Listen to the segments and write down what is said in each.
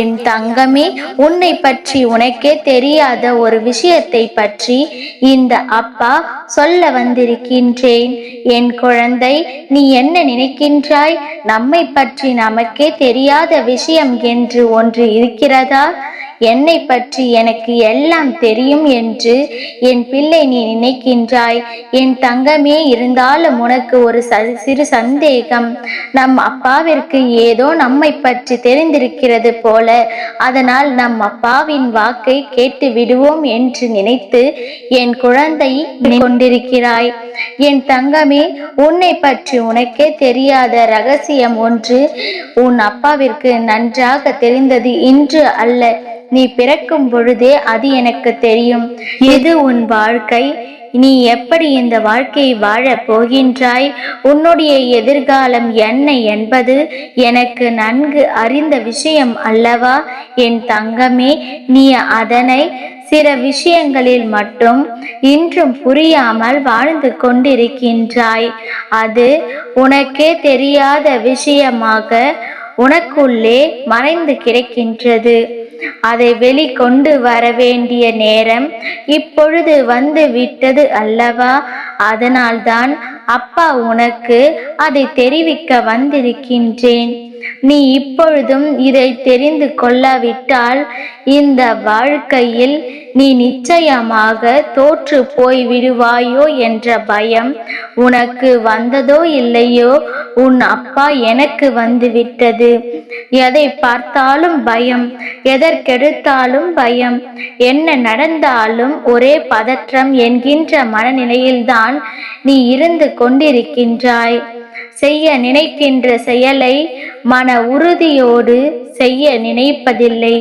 என் தங்கமே, உன்னை பற்றி உனக்கே தெரியாத ஒரு விஷயத்தை பற்றி இந்த அப்பா சொல்ல வந்திருக்கின்றேன். என் குழந்தை, நீ என்ன நினைக்கின்றாய்? நம்மை பற்றி நமக்கே தெரியாத விஷயம் என்று ஒன்று இருக்கிறதா? என்னை பற்றி எனக்கு எல்லாம் தெரியும் என்று என் பிள்ளை நீ நினைக்கின்றாய். என் தங்கமே, இருந்தாலும் உனக்கு ஒரு சிறு சந்தேகம். நம் அப்பாவிற்கு ஏதோ நம்மை பற்றி தெரிந்திருக்கிறது போல, அதனால் நம் அப்பாவின் வாக்கை கேட்டு விடுவோம் என்று நினைத்து என் குழந்தை கொண்டிருக்கிறாய். என் தங்கமே, உன்னை பற்றி உனக்கே தெரியாத ரகசியம் ஒன்று உன் அப்பாவிற்கு நன்றாக தெரிந்தது. இன்று அல்ல, நீ பிறக்கும் பொழுதே அது எனக்கு தெரியும். இது உன் வாழ்க்கை. நீ எப்படி இந்த வாழ்க்கையை வாழப் போகின்றாய், உன்னுடைய எதிர்காலம் என்ன என்பது எனக்கு நன்கு அறிந்த விஷயம் அல்லவா என் தங்கமே? நீ அதனை சில விஷயங்களில் மட்டும் இன்றும் புரியாமல் வாழ்ந்து கொண்டிருக்கின்றாய். அது உனக்கே தெரியாத விஷயமாக உனக்குள்ளே மறைந்து கிடக்கின்றது. அதை வெளிக்கொண்டு வர வேண்டிய நேரம் இப்பொழுது வந்து விட்டது அல்லவா? அதனால்தான் அப்பா உனக்கு அதை தெரிவிக்க வந்திருக்கின்றேன். நீ இப்பொழுதும் இதை தெரிந்து கொள்ளாவிட்டால் இந்த வாழ்க்கையில் நீ நிச்சயமாக தோற்று போய் விடுவாயோ என்ற பயம் உனக்கு வந்ததோ இல்லையோ, உன் அப்பா எனக்கு வந்துவிட்டது. எதை பார்த்தாலும் பயம், எதற்கெடுத்தாலும் பயம், என்ன நடந்தாலும் ஒரே பதற்றம் என்கின்ற மனநிலையில்தான் நீ இருந்து கொண்டிருக்கின்றாய். செய்ய நினைக்கின்ற செயலை மன உறுதியோடு செய்ய நினைப்பதில்லை.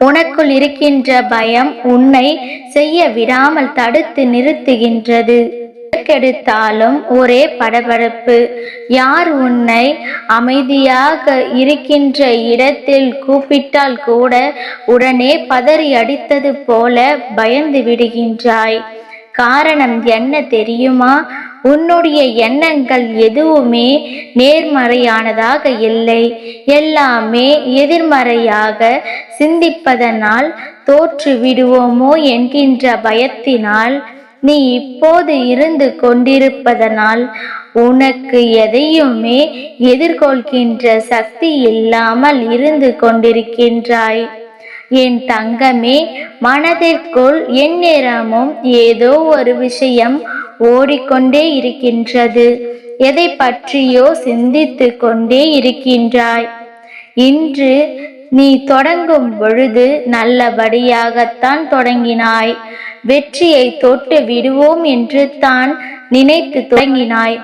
உனக்குள் இருக்கின்ற பயம் உன்னை செய்ய விடாமல் தடுத்து நிறுத்துகின்றது. எடுத்தாலும் ஒரே படபடப்பு. யார் உன்னை அமைதியாக இருக்கின்ற இடத்தில் கூப்பிட்டால் கூட உடனே பதறி அடித்தது போல பயந்து விடுகின்றாய். காரணம் என்ன தெரியுமா? உன்னுடைய எண்ணங்கள் எதுவுமே நேர்மறையானதாக இல்லை. எல்லாமே எதிர்மறையாக சிந்திப்பதனால் தோற்று விடுவோமோ என்கின்ற பயத்தினால் நீ இப்போது இருந்து கொண்டிருப்பதனால் உனக்கு எதையுமே எதிர்கொள்கின்ற சக்தி இல்லாமல் இருந்து கொண்டிருக்கின்றாய். என் தங்கமே, மனதிற்குள் எந்நேரமும் ஏதோ ஒரு விஷயம் ஓடிக்கொண்டே இருக்கின்றது. எதை பற்றியோ சிந்தித்து கொண்டே இருக்கின்றாய். இன்று நீ தொடங்கும் பொழுது நல்லபடியாகத்தான் தொடங்கினாய். வெற்றியை தொட்டு விடுவோம் என்று தான் நினைத்து தொடங்கினாய்.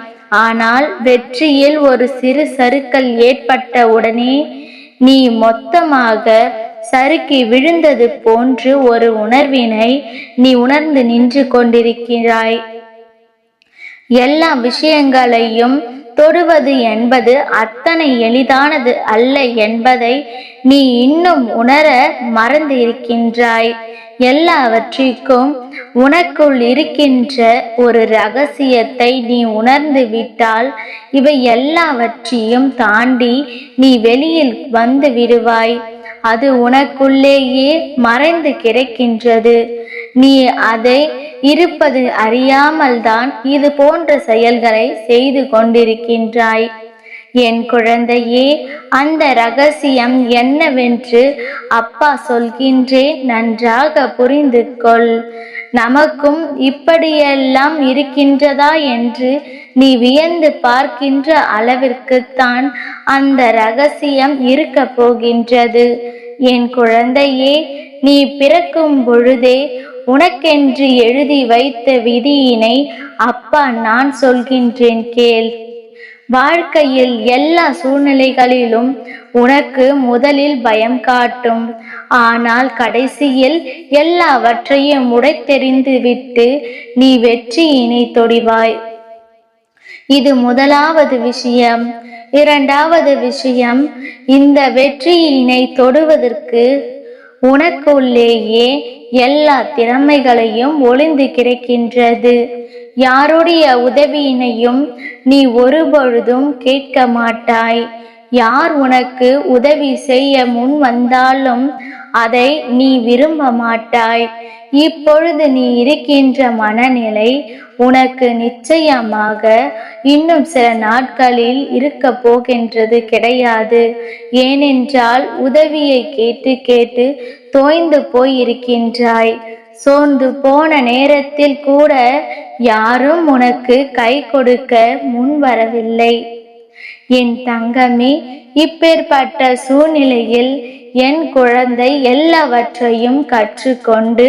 ஆனால் வெற்றியில் ஒரு சிறு சறுக்கல் ஏற்பட்ட உடனே நீ மொத்தமாக சறுக்கி விழுந்தது போன்று ஒரு உணர்வினை நீ உணர்ந்து நின்று கொண்டிருக்கிறாய். எல்லா விஷயங்களையும் தொடுவது என்பது அத்தனை எளிதானது அல்ல என்பதை நீ இன்னும் உணர மறந்து இருக்கின்றாய். எல்லாவற்றிற்கும் உனக்குள் இருக்கின்ற ஒரு ரகசியத்தை நீ உணர்ந்து விட்டால் இவை எல்லாவற்றையும் தாண்டி நீ வெளியில் வந்து விடுவாய். அது உனக்குள்ளேயே மறைந்து கிடக்கின்றது. நீ அதை இருப்பது அறியாமல் தான் இது போன்ற செயல்களை செய்து கொண்டிருக்கின்றாய். என் குழந்தையே, அந்த ரகசியம் என்னவென்று அப்பா சொல்கின்றேன், நன்றாக புரிந்து கொள். நமக்கும் இப்படியெல்லாம் இருக்கின்றதா என்று நீ வியந்து பார்க்கின்ற அளவிற்குத்தான் அந்த ரகசியம் இருக்க போகின்றது. என் குழந்தையே, நீ பிறக்கும் பொழுதே உனக்கென்று எழுதி வைத்த விதியினை அப்பா நான் சொல்கின்றேன் கேள். வாழ்க்கையில் எல்லா சூழ்நிலைகளிலும் உனக்கு முதலில் பயம் காட்டும். ஆனால் கடைசியில் எல்லாவற்றையும் உடைத்தெறிந்து விட்டு நீ வெற்றியினை தொடுவாய். இது முதலாவது விஷயம். இரண்டாவது விஷயம், இந்த வெற்றியினை தொடுவதற்கு உனக்குள்ளேயே எல்லா திறமைகளையும் ஒளிந்து கிடக்கின்றது. யாருடைய உதவியினையும் நீ ஒருபொழுதும் கேட்க மாட்டாய். யார் உனக்கு உதவி செய்ய முன் வந்தாலும் அதை நீ விரும்ப மாட்டாய். இப்பொழுது நீ இருக்கின்ற மனநிலை உனக்கு நிச்சயமாக இன்னும் சில நாட்களில் இருக்க போகின்றது கிடையாது. ஏனென்றால் உதவியை கேட்டு கேட்டு தோய்ந்து போயிருக்கின்றாய். சோர்ந்து போன நேரத்தில் கூட யாரும் உனக்கு கை கொடுக்க முன் வரவில்லை. என் தங்கமே, இப்பேற்பட்ட சூழ்நிலையில் என் குழந்தை எல்லாவற்றையும் கற்றுக்கொண்டு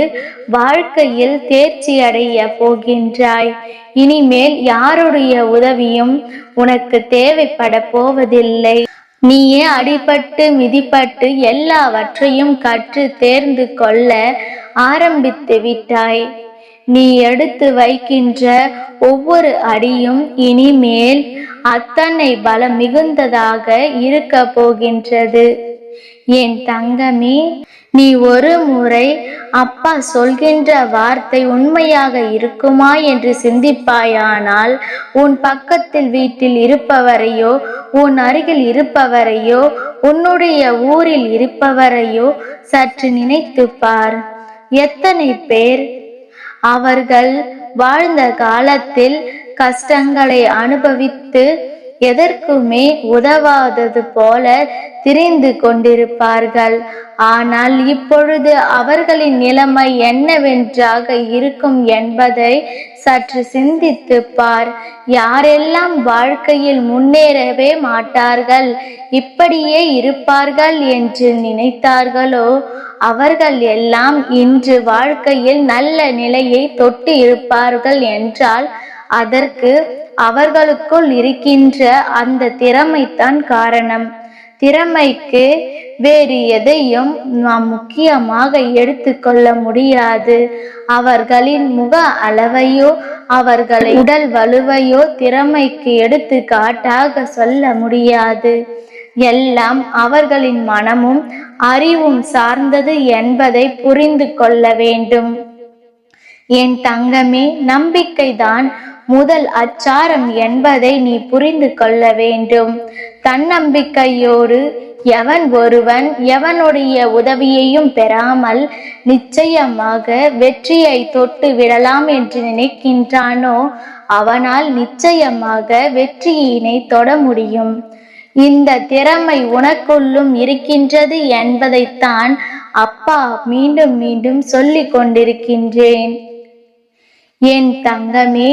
வாழ்க்கையில் தேர்ச்சி அடைய போகின்றாய். இனிமேல் யாருடைய உதவியும் உனக்கு தேவைப்பட போவதில்லை. நீயே அடிபட்டு மிதிப்பட்டு எல்லாவற்றையும் கற்று தேர்ந்து கொள்ள ஆரம்பித்து விட்டாய். நீ எடுத்து வைக்கின்ற ஒவ்வொரு அடியும் இனிமேல் அத்தனை பலம் மிகுந்ததாக இருக்க போகின்றது. என் தங்கமே, நீ ஒரு முறை அப்பா சொல்கின்ற வார்த்தை உண்மையாக இருக்குமா என்று சிந்திப்பாயானால் உன் பக்கத்தில் வீட்டில் இருப்பவரையோ உன் அருகில் இருப்பவரையோ உன்னுடைய ஊரில் இருப்பவரையோ சற்று நினைத்து பார். எத்தனை பேர் அவர்கள் வாழ்ந்த காலத்தில் கஷ்டங்களை அனுபவித்து எதற்குமே உதவாதது போல திரிந்து கொண்டிருப்பார்கள். ஆனால் இப்பொழுது அவர்களின் நிலைமை என்னவென்றாக இருக்கும் என்பதை சற்று சிந்தித்து பார். யாரெல்லாம் வாழ்க்கையில் முன்னேறவே மாட்டார்கள், இப்படியே இருப்பார்கள் என்று நினைத்தார்களோ அவர்கள் எல்லாம் இன்று வாழ்க்கையில் நல்ல நிலையை தொட்டு இருப்பார்கள் என்றால் அதற்கு அவர்களுக்குள் இருக்கின்ற அந்த திறமைத்தான் காரணம். திறமைக்கு வேறு எதையும் நாம் முக்கியமாக எடுத்துக்கொள்ள முடியாது. அவர்களின் முக அளவையோ அவர்களை உடல் வலுவையோ திறமைக்கு எடுத்து காட்டாக சொல்ல முடியாது. எல்லாம் அவர்களின் மனமும் அறிவும் சார்ந்தது என்பதை புரிந்து கொள்ள வேண்டும். என் தங்கமே, நம்பிக்கைதான் முதல் அச்சாரம் என்பதை நீ புரிந்து கொள்ள வேண்டும். தன்னம்பிக்கையோடு எவன் ஒருவன் எவனுடைய உதவியையும் பெறாமல் நிச்சயமாக வெற்றியை தொட்டு விடலாம் என்று நினைக்கின்றானோ அவனால் நிச்சயமாக வெற்றியினை தொட முடியும். இந்த திறமை உனக்குள்ளும் இருக்கின்றது என்பதைத்தான் அப்பா மீண்டும் மீண்டும் சொல்லிக் கொண்டிருக்கின்றேன். என் தங்கமே,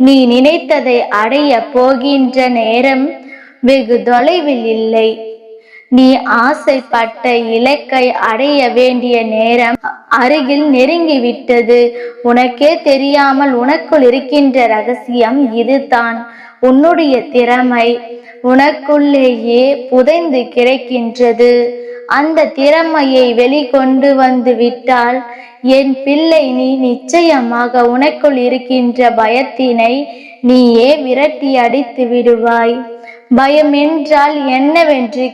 நீ நினைத்ததை அடைய போகின்ற நேரம் வெகு தொலைவில் இல்லை. நீ ஆசைப்பட்ட இலக்கை அடைய வேண்டிய நேரம் அருகில் நெருங்கிவிட்டது. உனக்கே தெரியாமல் உனக்குள் இருக்கின்ற ரகசியம் இதுதான். உன்னுடைய திறமை உனக்குள்ளேயே புதைந்து கிடைக்கின்றது. அந்த திறமையை வெளிக்கொண்டு வந்து விட்டால் என் பிள்ளை, நீ நிச்சயமாக உனக்குள் இருக்கின்ற பயத்தினை நீயே விரட்டி அடித்து விடுவாய். பயம் என்றால் என்னவென்று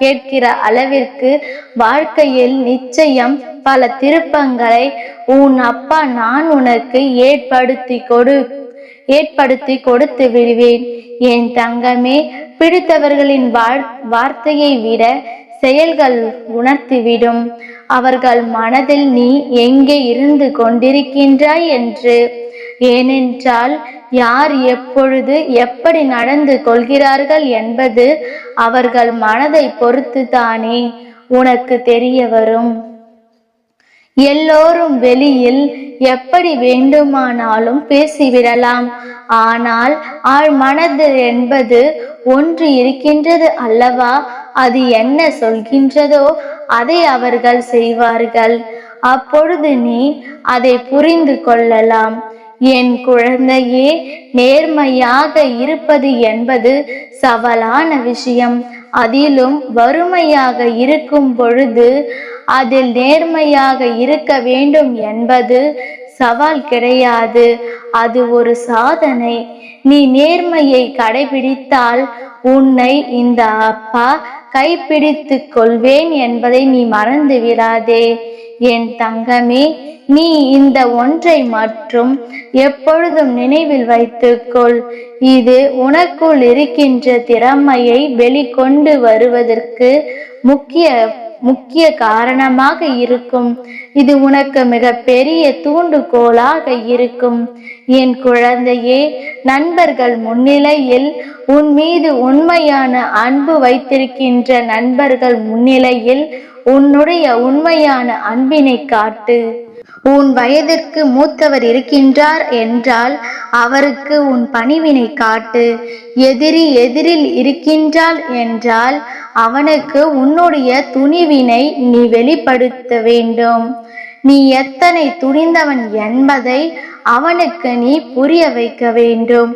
கேட்கிற அளவிற்கு வாழ்க்கையில் நிச்சயம் பல திருப்பங்களை உன் அப்பா நான் உனக்கு ஏற்படுத்தி கொடுத்து விடுவேன். என் தங்கமே, பிடித்தவர்களின் வார்த்தையை விட செயல்கள் உணர்த்திவிடும் அவர்கள் மனதில் நீ எங்கே இருந்து கொண்டிருக்கின்றாய் என்று. ஏனென்றால் யார் எப்பொழுது எப்படி நடந்து கொள்கிறார்கள் என்பது அவர்கள் மனதை பொறுத்து தானே உனக்கு தெரிய வரும். எல்லோரும் வெளியில் எப்படி வேண்டுமானாலும் பேசிவிடலாம். ஆனால் ஆழ் மனது என்பது ஒன்று இருக்கின்றது அல்லவா? அது என்ன சொல்கின்றதோ அதை அவர்கள் செய்வார்கள். அப்பொழுது நீ அதை புரிந்து கொள்ளலாம். என் குழந்தையே, நேர்மையாக இருப்பது என்பது சவாலான விஷயம். அதிலும் வறுமையாக இருக்கும் பொழுது அதில் நேர்மையாக இருக்க வேண்டும் என்பது சவால் கிடையாது, அது ஒரு சாதனை. நீ நேர்மையை கடைபிடித்தால் உன்னை இந்த அப்பா கைப்பிடித்து கொள்வேன் என்பதை நீ மறந்து விடாதே. என் தங்கமே, நீ இந்த ஒன்றை மட்டும் எப்பொழுதும் நினைவில் வைத்துக்கொள். இது உனக்குள் இருக்கின்ற திறமையை வெளிக்கொண்டு வருவதற்கு முக்கிய காரணமாக இருக்கும். இது உனக்கு மிக பெரிய தூண்டுகோலாக இருக்கும். என் குழந்தையே, நண்பர்கள் முன்னிலையில் உன் மீது உண்மையான அன்பு வைத்திருக்கின்ற நண்பர்கள் முன்னிலையில் உன்னுடைய உண்மையான அன்பினை காட்டு. உன் வயதிற்கு மூத்தவர் இருக்கின்றார் என்றால் அவருக்கு உன் பணிவினை காட்டு. எதிரில் இருக்கின்றாள் என்றால் அவனுக்கு உன்னுடைய துணிவினை நீ வெளிப்படுத்த வேண்டும். நீ எத்தனை துணிந்தவன் என்பதை அவனுக்கு நீ புரிய வைக்க வேண்டும்.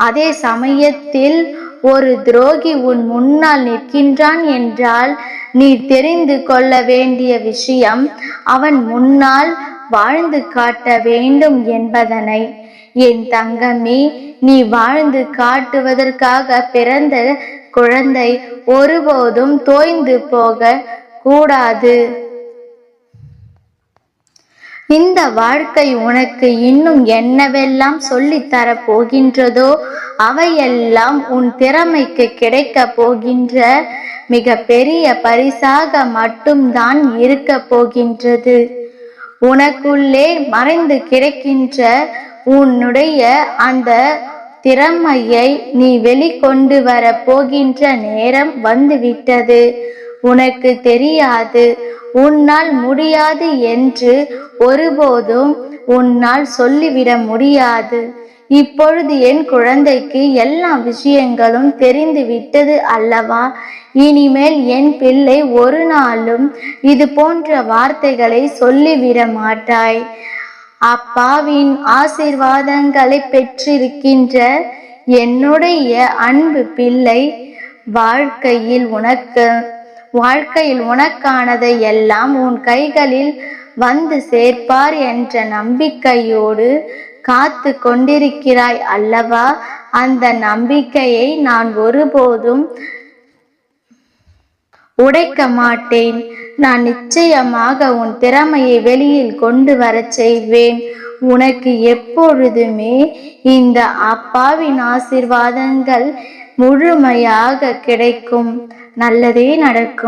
அதே சமயத்தில் ஒரு துரோகி உன் முன்னால் நிற்கின்றான் என்றால் நீ தெரிந்து கொள்ள வேண்டிய விஷயம், அவன் முன்னால் வாழ்ந்து காட்ட வேண்டும் என்பதனை. என் தங்கமே, நீ வாழ்ந்து காட்டுவதற்காக பிறந்த குழந்தை ஒருபோதும் தோய்ந்து போக கூடாது. இந்த வாழ்க்கை உனக்கு இன்னும் என்னவெல்லாம் சொல்லித்தர போகின்றதோ அவையெல்லாம் உன் திறமைக்கு கிடைக்க போகின்ற மிக பெரிய பரிசாக மட்டும்தான் இருக்க போகின்றது. உனக்குள்ளே மறைந்து கிடக்கின்ற உன்னுடைய அந்த திறமையை நீ வெளிக்கொண்டு வர போகின்ற நேரம் வந்துவிட்டது. உனக்கு தெரியாது, உன்னால் முடியாது என்று ஒருபோதும் உன்னால் சொல்லிவிட முடியாது. இப்பொழுது என் குழந்தைக்கு எல்லா விஷயங்களும் தெரிந்து விட்டது அல்லவா? இனிமேல் என் பிள்ளை ஒரு நாளும் இது போன்ற வார்த்தைகளை சொல்லிவிட மாட்டாய். அப்பாவின் ஆசீர்வாதங்களை பெற்றிருக்கின்ற என்னுடைய அன்பு பிள்ளை வாழ்க்கையில் உனக்கானதை எல்லாம் உன் கைகளில் வந்து சேர்ப்பார் என்ற நம்பிக்கையோடு காத்து கொண்டிருக்கிறாய் அல்லவா? அந்த நம்பிக்கையை நான் ஒருபோதும் உடைக்க மாட்டேன். நான் நிச்சயமாக உன் திறமையை வெளியில் கொண்டு வர செய்வேன். உனக்கு எப்பொழுதுமே இந்த அப்பாவின் ஆசீர்வாதங்கள் முழுமையாக கிடைக்கும். நல்லதே நடக்கும்.